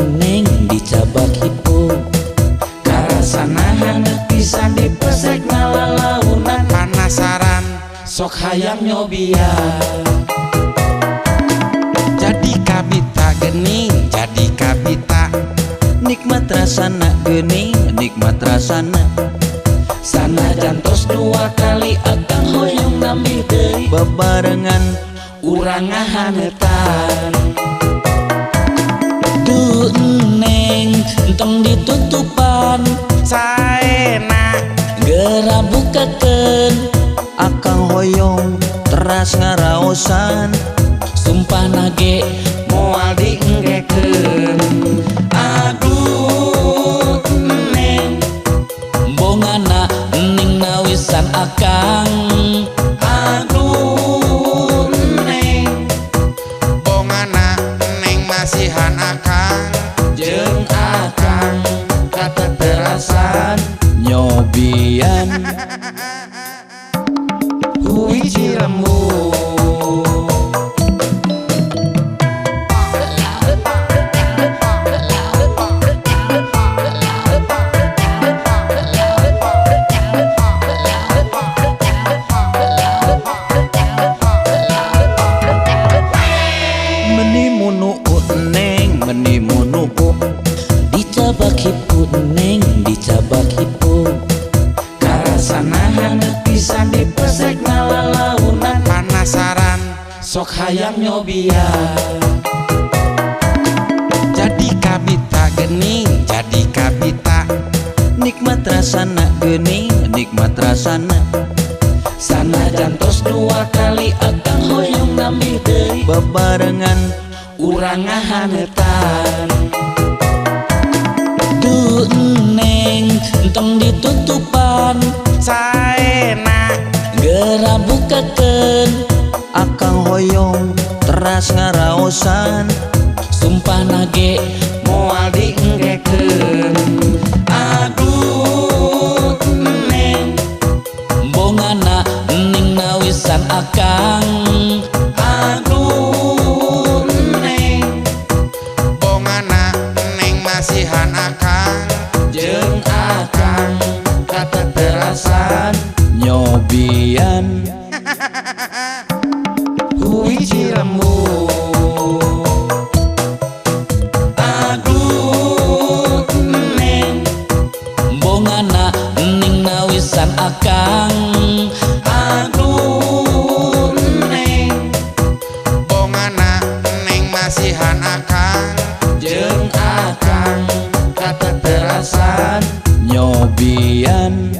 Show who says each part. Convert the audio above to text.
Speaker 1: neng dicabak hipo karasana pisan dipesek nalalaunan
Speaker 2: Penasaran
Speaker 1: sok hayang nyobian.
Speaker 2: jadi kabita gening, jadi kabita
Speaker 1: Nikmat rasana geuning, nikmat rasana sanajan tos 2 kali akang hoyong nambih deui bebarengan urang ngahanetan. Duh neng entong ditutupan
Speaker 2: saena
Speaker 1: geura bukakeun akang hoyong teras ngaraosan sumpah nage
Speaker 2: moal dienggekeun.
Speaker 1: aduh neng bongana ning nawisan akang. Aduh neng
Speaker 2: Bongana neng masihan akang
Speaker 1: jeung akang kata terasan nyobian
Speaker 2: hiji lembut.
Speaker 1: menimu dicabak hipo neng dicabak hipo karasana pisan dipesek nalalaunan
Speaker 2: Penasaran
Speaker 1: sok hayang nyobian.
Speaker 2: jadi kabita gening, jadi kabita
Speaker 1: Nikmat rasana geuning, nikmat rasana sanajan tos 2 kali akang hoyong nambih deui bebarengan urang ngahanetan. Duh neng entong ditutupan
Speaker 2: saena
Speaker 1: geura bukakeun akang hoyong teras ngaraosan sumpah nage
Speaker 2: moal dienggekeun.
Speaker 1: aduh neng bongana ning nawisan akang. Aduh neng
Speaker 2: Bongana neng masihan akang
Speaker 1: jeung akang kata terasan nyobian
Speaker 2: hiji lembut.
Speaker 1: aduh neng bongana ning nawisan akang. Aduh neng
Speaker 2: Bongana neng masihan akang
Speaker 1: jeung akang kata terasan nyobian